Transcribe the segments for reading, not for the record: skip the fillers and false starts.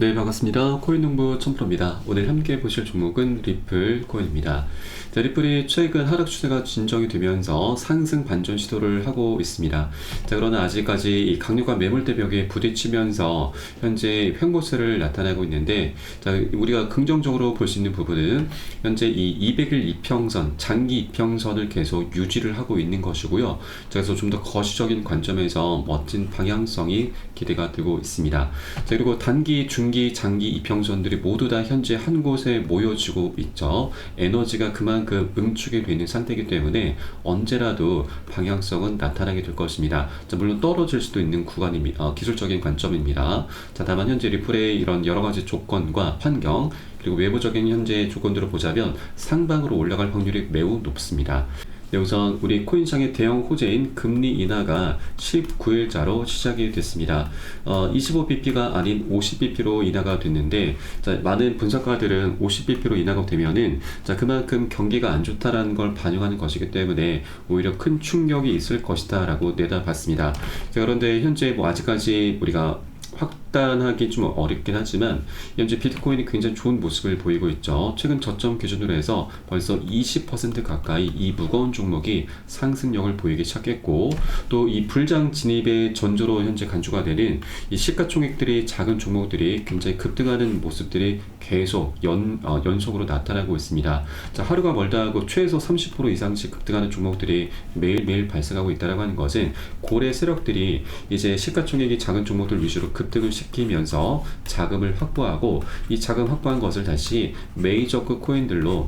네, 반갑습니다. 코인농부 첨프로입니다. 오늘 함께 보실 종목은 리플 코인입니다. 자, 리플이 최근 하락 추세가 진정이 되면서 상승 반전 시도를 하고 있습니다. 자, 그러나 아직까지 이 강력한 매물대 벽에 부딪히면서 현재 횡보세를 나타내고 있는데, 자, 우리가 긍정적으로 볼 수 있는 부분은 현재 이 200일 이평선, 장기 이평선을 계속 유지를 하고 있는 것이고요. 자, 그래서 좀 더 거시적인 관점에서 멋진 방향성이 기대가 되고 있습니다. 자, 그리고 단기, 중기, 장기 이평선들이 모두 다 현재 한 곳에 모여지고 있죠. 에너지가 그만큼 응축이 되는 상태이기 때문에 언제라도 방향성은 나타나게 될 것입니다. 자, 물론 떨어질 수도 있는 구간입니다. 기술적인 관점입니다. 자, 다만 현재 리플의 이런 여러 가지 조건과 환경, 그리고 외부적인 현재 조건들을 보자면 상방으로 올라갈 확률이 매우 높습니다. 네, 우선 우리 코인시장의 대형 호재인 금리 인하가 19일자로 시작이 됐습니다. 25bp가 아닌 50bp로 인하가 됐는데, 자, 많은 분석가들은 50bp로 인하가 되면은 자, 그만큼 경기가 안 좋다라는 걸 반영하는 것이기 때문에 오히려 큰 충격이 있을 것이다 라고 내다봤습니다. 자, 그런데 현재 뭐 아직까지 우리가 확단하기 좀 어렵긴 하지만 현재 비트코인이 굉장히 좋은 모습을 보이고 있죠. 최근 저점 기준으로 해서 벌써 20% 가까이 이 무거운 종목이 상승력을 보이기 시작했고, 또 이 불장 진입의 전조로 현재 간주가 되는 이 시가총액들이 작은 종목들이 굉장히 급등하는 모습들이 계속 연속으로 나타나고 있습니다. 자, 하루가 멀다 하고 최소 30% 이상씩 급등하는 종목들이 매일매일 발생하고 있다고 하는 것은 고래 세력들이 이제 시가총액이 작은 종목들 위주로 급등을 시키면서 자금을 확보하고, 이 자금 확보한 것을 다시 메이저급 코인들로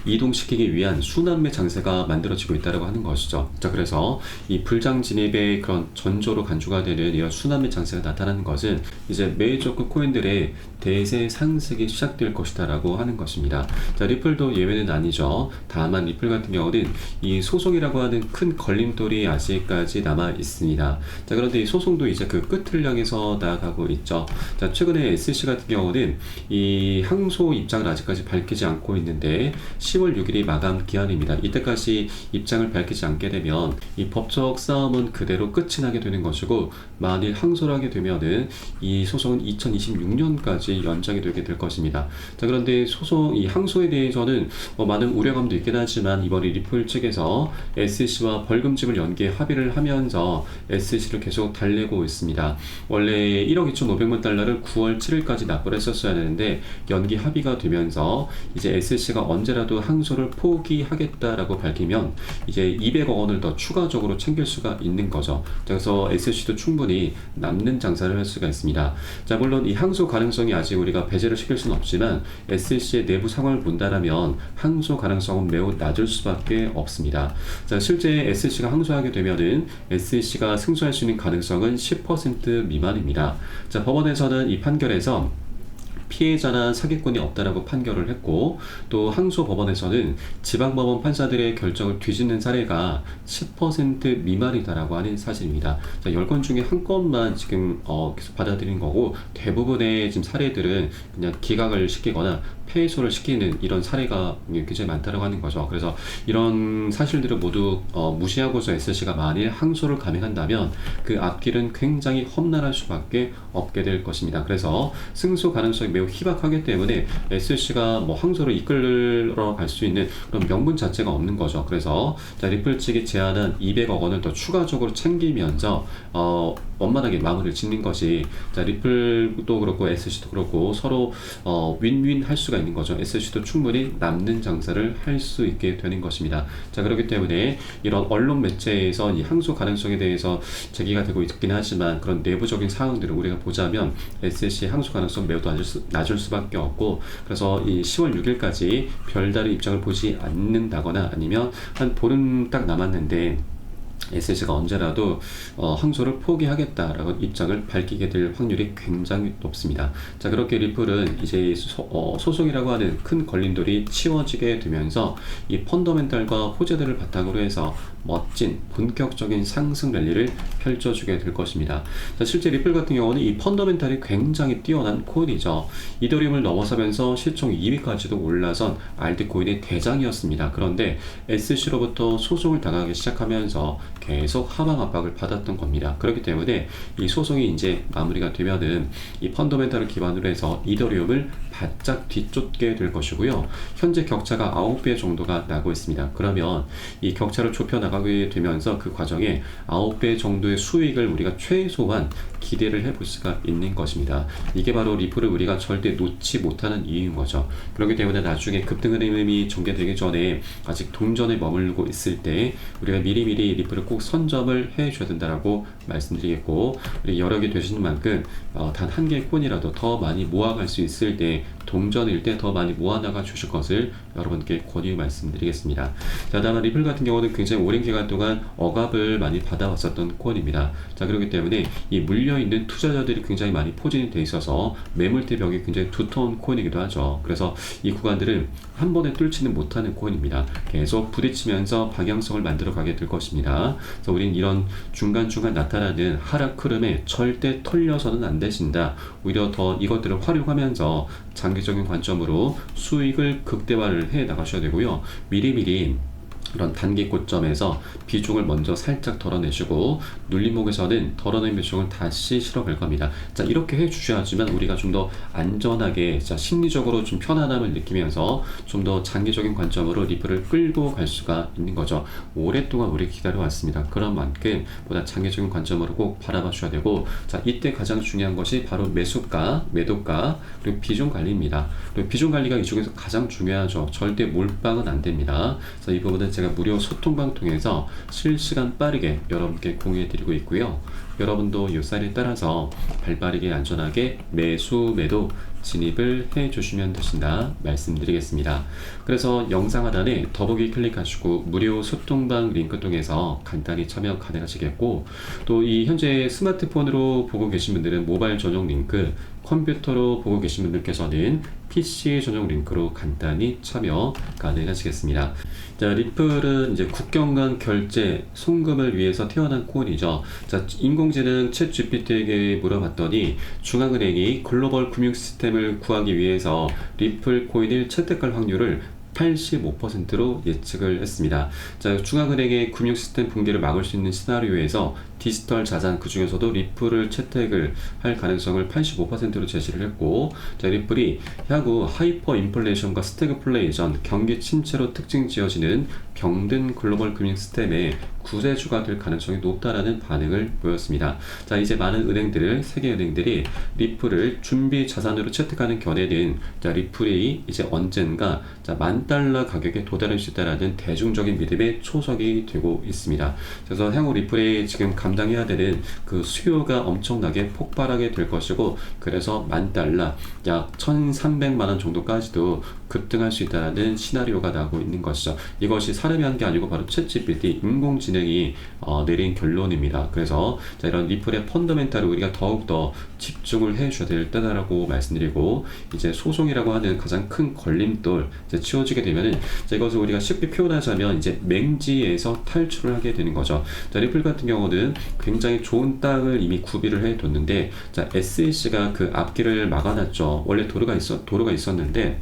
이동시키기 위한 순환매 장세가 만들어지고 있다고 하는 것이죠. 자, 그래서 이 불장 진입의 그런 전조로 간주가 되는 이런 순환매 장세가 나타나는 것은 이제 메이저급 코인들의 대세 상승이 시작될 것이다라고 하는 것입니다. 자, 리플도 예외는 아니죠. 다만 리플 같은 경우는 이 소송이라고 하는 큰 걸림돌이 아직까지 남아 있습니다. 자, 그런데 이 소송도 이제 그 끝을 향해서 나아가고 있죠. 자, 최근에 SC 같은 경우는 이 항소 입장을 아직까지 밝히지 않고 있는데 10월 6일이 마감 기한입니다. 이때까지 입장을 밝히지 않게 되면 이 법적 싸움은 그대로 끝이 나게 되는 것이고, 만일 항소를 하게 되면은 이 소송은 2026년까지 연장이 되게 될 것입니다. 자, 그런데 이 항소에 대해서는 많은 우려감도 있긴 하지만 이번에 리플 측에서 SC와 벌금집을 연기해 합의를 하면서 SC를 계속 달래고 있습니다. 원래 1억 2,500만 달러를 9월 7일까지 납부를 했었어야 되는데 연기 합의가 되면서 이제 SC가 언제라도 항소를 포기하겠다라고 밝히면 이제 200억 원을 더 추가적으로 챙길 수가 있는 거죠. 그래서 SC도 충분히 남는 장사를 할 수가 있습니다. 자, 물론 이 항소 가능성이 아직 우리가 배제를 시킬 수는 없지만 SC의 내부 상황을 본다라면 항소 가능성은 매우 낮을 수밖에 없습니다. 자, 실제 SC가 항소하게 되면은 SC가 승소할 수 있는 가능성은 10% 미만입니다. 자, 법원에서는 이 판결에서 피해자나 사기꾼이 없다라고 판결을 했고, 또 항소 법원에서는 지방법원 판사들의 결정을 뒤집는 사례가 10% 미만이다라고 하는 사실입니다. 자, 10건 중에 한 건만 지금 계속 받아들인 거고, 대부분의 지금 사례들은 그냥 기각을 시키거나 패소를 시키는 이런 사례가 굉장히 많다고 하는 거죠. 그래서 이런 사실들을 모두 무시하고서 SC가 만일 항소를 감행한다면 그 앞길은 굉장히 험난할 수밖에 없게 될 것입니다. 그래서 승소 가능성이 매우 희박하기 때문에 SC가 항소를 이끌어 갈 수 있는 그런 명분 자체가 없는 거죠. 그래서 자, 리플 측이 제안한 200억 원을 더 추가적으로 챙기면서 원만하게 마무리를 짓는 것이, 자, 리플도 그렇고 SC도 그렇고 서로 윈윈 할 수가 있는 거죠. SC도 충분히 남는 장사를 할 수 있게 되는 것입니다. 자, 그렇기 때문에 이런 언론 매체에서 이 항소 가능성에 대해서 제기가 되고 있긴 하지만 그런 내부적인 사항들을 우리가 보자면 SC의 항소 가능성 매우 낮을 수밖에 없고, 그래서 이 10월 6일까지 별다른 입장을 보지 않는다거나 아니면 한 보름 딱 남았는데 SC가 언제라도 항소를 포기하겠다라고 입장을 밝히게 될 확률이 굉장히 높습니다. 자, 그렇게 리플은 이제 소송이라고 하는 큰 걸림돌이 치워지게 되면서 이 펀더멘탈과 호재들을 바탕으로 해서 멋진 본격적인 상승 랠리를 펼쳐주게 될 것입니다. 자, 실제 리플 같은 경우는 이 펀더멘탈이 굉장히 뛰어난 코인이죠. 이더리움을 넘어서면서 시총 2위까지도 올라선 알트코인의 대장이었습니다. 그런데 SC로부터 소송을 당하기 시작하면서 계속 하방 압박을 받았던 겁니다. 그렇기 때문에 이 소송이 이제 마무리가 되면은 이 펀더멘탈을 기반으로 해서 이더리움을 바짝 뒤쫓게 될 것이고요. 현재 격차가 9배 정도가 나고 있습니다. 그러면 이 격차를 좁혀 나가게 되면서 그 과정에 9배 정도의 수익을 우리가 최소한 기대를 해볼 수가 있는 것입니다. 이게 바로 리플을 우리가 절대 놓지 못하는 이유인 거죠. 그렇기 때문에 나중에 급등 흐름이 전개되기 전에 아직 동전에 머물고 있을 때 우리가 미리미리 리플을 꼭 선점을 해줘야 된다라고 말씀드리겠고, 우리 여러 개 되시는 만큼 단 한 개의 코인이라도 더 많이 모아갈 수 있을 때, 동전일 때 더 많이 모아나가 주실 것을 여러분께 권유 말씀드리겠습니다. 자, 다만 리플 같은 경우는 굉장히 오랜 기간 동안 억압을 많이 받아왔었던 코인입니다. 자, 그렇기 때문에 이 물려있는 투자자들이 굉장히 많이 포진이 돼 있어서 매물대 벽이 굉장히 두터운 코인이기도 하죠. 그래서 이 구간들은 한 번에 뚫지는 못하는 코인입니다. 계속 부딪히면서 방향성을 만들어 가게 될 것입니다. 그래서 우린 이런 중간중간 나타나는 하락 흐름에 절대 털려서는 안 되신다. 오히려 더 이것들을 활용하면서 장기적인 관점으로 수익을 극대화를 해 나가셔야 되고요. 미리미리 그런 단기 고점에서 비중을 먼저 살짝 덜어내시고, 눌림목에서는 덜어낸 비중을 다시 실어갈 겁니다. 자, 이렇게 해 주셔야지만 우리가 좀 더 안전하게, 자, 심리적으로 좀 편안함을 느끼면서 좀 더 장기적인 관점으로 리플을 끌고 갈 수가 있는 거죠. 오랫동안 우리 기다려 왔습니다. 그런 만큼 보다 장기적인 관점으로 꼭 바라봐 주셔야 되고, 자, 이때 가장 중요한 것이 바로 매수가, 매도가, 그리고 비중 관리입니다. 그리고 비중 관리가 이 중에서 가장 중요하죠. 절대 몰빵은 안 됩니다. 그래서 이 부분은 제가 무료 소통방 통해서 실시간 빠르게 여러분께 공유해 드리고 있고요. 여러분도 이 쌀에 따라서 발빠르게 안전하게 매수 매도 진입을 해 주시면 되신다 말씀드리겠습니다. 그래서 영상 하단에 더보기 클릭하시고 무료 소통방 링크 통해서 간단히 참여 가능하시겠고, 또 이 현재 스마트폰으로 보고 계신 분들은 모바일 전용 링크, 컴퓨터로 보고 계신 분들께서는 PC 전용 링크로 간단히 참여 가능하시겠습니다. 자, 리플은 이제 국경 간 결제, 송금을 위해서 태어난 코인이죠. 자, 인공지능 챗 GPT에게 물어봤더니 중앙은행이 글로벌 금융 시스템을 구하기 위해서 리플 코인을 채택할 확률을 85%로 예측을 했습니다. 자, 중앙은행의 금융 시스템 붕괴를 막을 수 있는 시나리오에서 디지털 자산, 그 중에서도 리플을 채택을 할 가능성을 85%로 제시를 했고, 자, 리플이 향후 하이퍼 인플레이션과 스태그플레이션, 경기 침체로 특징 지어지는 병든 글로벌 금융 시스템의 구세주가 될 가능성이 높다라는 반응을 보였습니다. 자, 이제 많은 은행들을, 세계 은행들이 리플을 준비 자산으로 채택하는 견해는, 자, 리플이 이제 언젠가, 자, $10,000 가격에 도달할 수 있다라는 대중적인 믿음에 초석이 되고 있습니다. 그래서 향후 리플이 지금 감당해야 되는 그 수요가 엄청나게 폭발하게 될 것이고, 그래서 $10,000, 약 1,300만 원 정도까지도 급등할 수 있다는 시나리오가 나오고 있는 것이죠. 이것이 사람이 한 게 아니고 바로 챗GPT 인공지능이 내린 결론입니다. 그래서 자, 이런 리플의 펀더멘탈을 우리가 더욱더 집중을 해줘야 될 때다라고 말씀드리고, 이제 소송이라고 하는 가장 큰 걸림돌 이제 치워지게 되면은, 자, 이것을 우리가 쉽게 표현하자면 이제 맹지에서 탈출을 하게 되는 거죠. 자, 리플 같은 경우는 굉장히 좋은 땅을 이미 구비를 해뒀는데, 자, SEC가 그 앞길을 막아놨죠. 원래 도로가 있었는데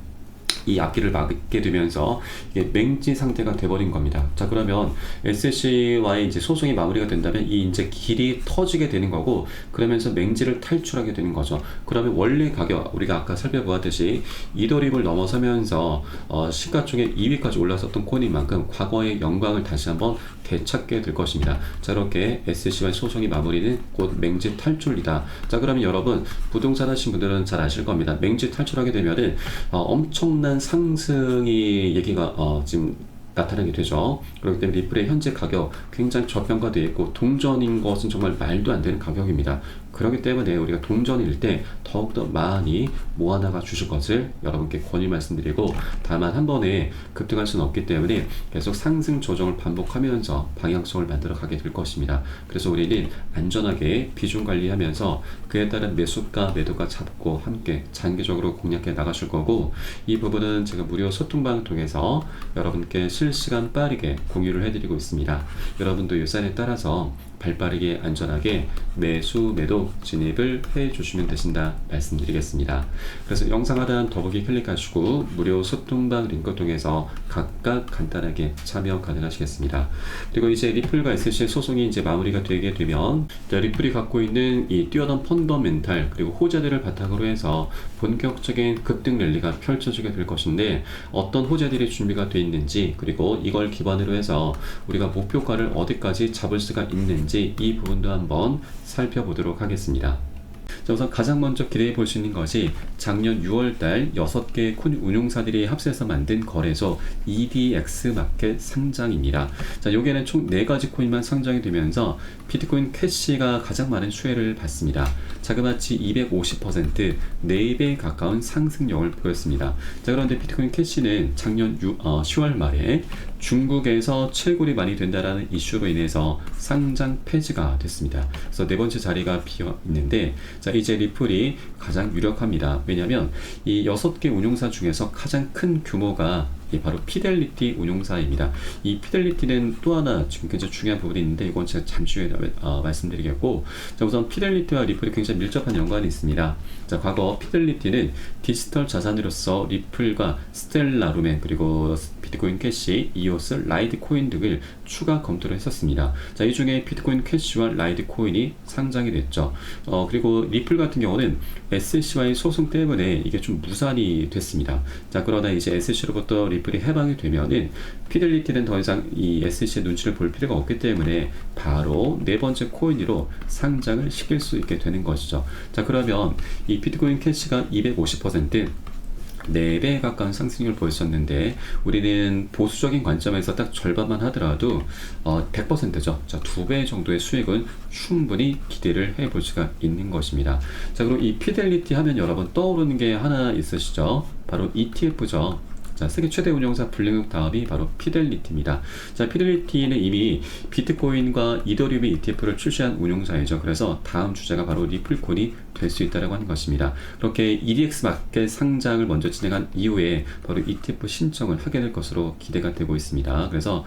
이 앞길을 막게 되면서 이게 맹지 상태가 돼버린 겁니다. 자, 그러면 SEC와의 이제 소송이 마무리가 된다면 이 이제 길이 터지게 되는 거고, 그러면서 맹지를 탈출하게 되는 거죠. 그러면 원래 가격, 우리가 아까 살펴보았듯이 이더리움을 넘어서면서 시가총액 2위까지 올랐었던 코인인 만큼 과거의 영광을 다시 한번 되찾게 될 것입니다. 자, 이렇게 SEC와의 소송이 마무리는 곧 맹지 탈출이다. 자, 그러면 여러분 부동산 하신 분들은 잘 아실 겁니다. 맹지 탈출하게 되면은 엄청난 상승이 얘기가 지금 나타나게 되죠. 그렇기 때문에 리플의 현재 가격 굉장히 저평가되어 있고, 동전인 것은 정말 말도 안 되는 가격입니다. 그렇기 때문에 우리가 동전일 때 더욱더 많이 모아나가 주실 것을 여러분께 권유 말씀드리고, 다만 한 번에 급등할 수는 없기 때문에 계속 상승 조정을 반복하면서 방향성을 만들어 가게 될 것입니다. 그래서 우리는 안전하게 비중 관리하면서 그에 따른 매수가 매도가 잡고 함께 장기적으로 공략해 나가실 거고, 이 부분은 제가 무료 소통방을 통해서 여러분께 실시간 빠르게 공유를 해드리고 있습니다. 여러분도 이 사연에 따라서 발빠르게 안전하게 매수 매도 진입을 해 주시면 되신다 말씀드리겠습니다. 그래서 영상 하단 더보기 클릭하시고 무료 소통방 링크 통해서 각각 간단하게 참여 가능하시겠습니다. 그리고 이제 리플과 SC 소송이 이제 마무리가 되게 되면 리플이 갖고 있는 이 뛰어난 펀더멘탈 그리고 호재들을 바탕으로 해서 본격적인 급등 랠리가 펼쳐지게 될 것인데, 어떤 호재들이 준비가 되어 있는지 그리고 이걸 기반으로 해서 우리가 목표가를 어디까지 잡을 수가 있는지 이 부분도 한번 살펴보도록 하겠습니다. 자, 우선 가장 먼저 기대해 볼 수 있는 것이 작년 6월달 6개 코인 운용사들이 합세해서 만든 거래소 EDX 마켓 상장입니다. 자, 여기에는 총 4가지 코인만 상장이 되면서 비트코인 캐시가 가장 많은 수혜를 받습니다. 자그마치 250% 4배 가까운 상승력을 보였습니다. 자, 그런데 비트코인 캐시는 작년 10월 말에 중국에서 채굴이 많이 된다라는 이슈로 인해서 상장 폐지가 됐습니다. 그래서 4번째 자리가 비어 있는데, 자, 이제 리플이 가장 유력합니다. 왜냐하면 이 6개 운용사 중에서 가장 큰 규모가 바로 피델리티 운용사입니다. 이 피델리티는 또 하나 지금 굉장히 중요한 부분이 있는데 이건 제가 잠시 후에 말씀드리겠고, 자, 우선 피델리티와 리플이 굉장히 밀접한 연관이 있습니다. 자, 과거 피델리티는 디지털 자산으로서 리플과 스텔라 루멘 그리고 비트코인 캐시, 이오스, 라이트 코인 등을 추가 검토를 했었습니다. 자, 이 중에 비트코인 캐시와 라이트 코인이 상장이 됐죠. 그리고 리플 같은 경우는 SEC와의 소송 때문에 이게 좀 무산이 됐습니다. 자, 그러나 이제 SEC로부터 리플이 해방이 되면은 피델리티는 더 이상 이 SEC의 눈치를 볼 필요가 없기 때문에 바로 4번째 코인으로 상장을 시킬 수 있게 되는 것이죠. 자, 그러면 이 비트코인 캐시가 250% 4배 가까운 상승률을 보였었는데, 우리는 보수적인 관점에서 딱 절반만 하더라도 100%죠. 자, 2배 정도의 수익은 충분히 기대를 해볼 수가 있는 것입니다. 자, 그리고 이 피델리티 하면 여러분 떠오르는 게 하나 있으시죠? 바로 ETF죠. 자, 세계 최대 운용사 블랙록 다음이 바로 피델리티입니다. 자, 피델리티는 이미 비트코인과 이더리움의 ETF를 출시한 운용사이죠. 그래서 다음 주자가 바로 리플콘이 될 수 있다고 하는 것입니다. 그렇게 EDX 마켓 상장을 먼저 진행한 이후에 바로 ETF 신청을 하게 될 것으로 기대가 되고 있습니다. 그래서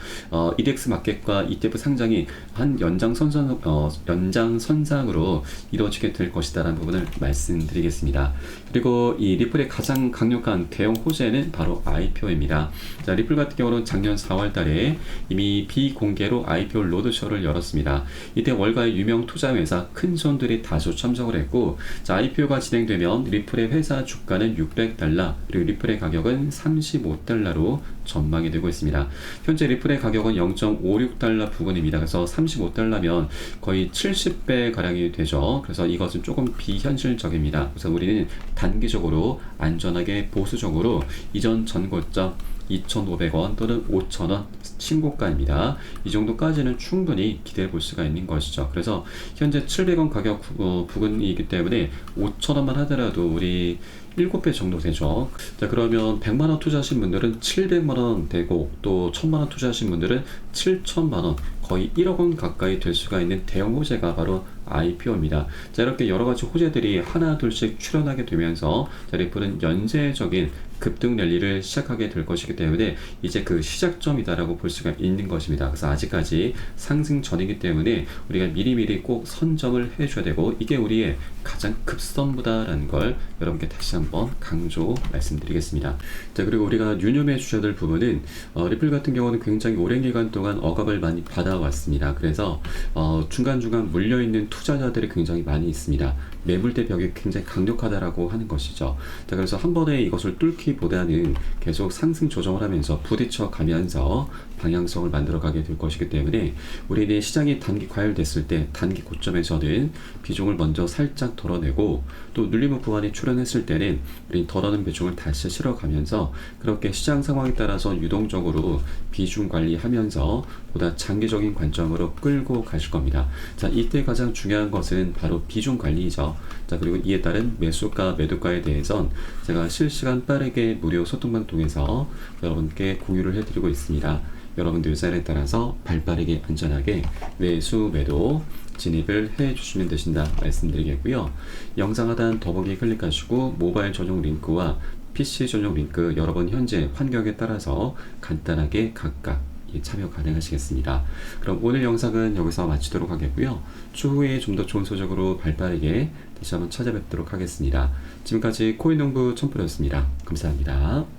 EDX 마켓과 ETF 상장이 한 연장선상으로 이루어지게 될 것이다라는 부분을 말씀드리겠습니다. 그리고 이 리플의 가장 강력한 대형 호재는 바로 IPO입니다. 자, 리플 같은 경우는 작년 4월 달에 이미 비공개로 IPO 로드쇼를 열었습니다. 이때 월가의 유명 투자회사 큰 손들이 다수 참석을 했고, 자, IPO가 진행되면 리플의 회사 주가는 $600, 그리고 리플의 가격은 $35로 전망이 되고 있습니다. 현재 리플의 가격은 $0.56 부근입니다. 그래서 $35면 거의 70배 가량이 되죠. 그래서 이것은 조금 비현실적입니다. 그래서 우리는 단기적으로 안전하게 보수적으로 이전 전고점 2,500원 또는 5,000원 신고가입니다. 이 정도까지는 충분히 기대해 볼 수가 있는 것이죠. 그래서 현재 700원 가격 부근이기 때문에 5,000원만 하더라도 우리 7배 정도 되죠. 자, 그러면 100만원 투자하신 분들은 700만원 되고, 또 1000만원 투자하신 분들은 7천만원, 거의 1억원 가까이 될 수가 있는 대형 호재가 바로 IPO입니다. 자, 이렇게 여러가지 호재들이 하나 둘씩 출현하게 되면서 자, 리플은 연쇄적인 급등 랠리를 시작하게 될 것이기 때문에 이제 그 시작점이다라고 볼 수가 있는 것입니다. 그래서 아직까지 상승 전이기 때문에 우리가 미리미리 꼭 선점을 해줘야 되고, 이게 우리의 가장 급선무다라는 걸 여러분께 다시 한번 강조 말씀드리겠습니다. 자, 그리고 우리가 유념해 주셔야 될 부분은 리플 같은 경우는 굉장히 오랜 기간 동안 억압을 많이 받아왔습니다. 그래서 중간중간 물려있는 투자자들이 굉장히 많이 있습니다. 매물대 벽이 굉장히 강력하다라고 하는 것이죠. 자, 그래서 한 번에 이것을 뚫기보다는 계속 상승 조정을 하면서 부딪혀 가면서 방향성을 만들어가게 될 것이기 때문에 우리는 시장이 단기 과열됐을 때 단기 고점에서는 비중을 먼저 살짝 덜어내고, 또 눌림목 구간이 출현했을 때는 우리 덜어낸 비중을 다시 실어가면서 그렇게 시장 상황에 따라서 유동적으로 비중 관리하면서 보다 장기적인 관점으로 끌고 가실 겁니다. 자, 이때 가장 중요한 것은 바로 비중 관리이죠. 자, 그리고 이에 따른 매수가 매도가에 대해선 제가 실시간 빠르게 무료 소통방 통해서 여러분께 공유를 해드리고 있습니다. 여러분들 의사에 따라서 발빠르게 안전하게 매수 매도 진입을 해 주시면 되신다 말씀드리겠고요. 영상 하단 더보기 클릭하시고 모바일 전용 링크와 PC 전용 링크 여러분 현재 환경에 따라서 간단하게 각각 참여 가능하시겠습니다. 그럼 오늘 영상은 여기서 마치도록 하겠고요. 추후에 좀 더 좋은 소식으로 발빠르게 다시 한번 찾아뵙도록 하겠습니다. 지금까지 코인농부 첨프로였습니다. 감사합니다.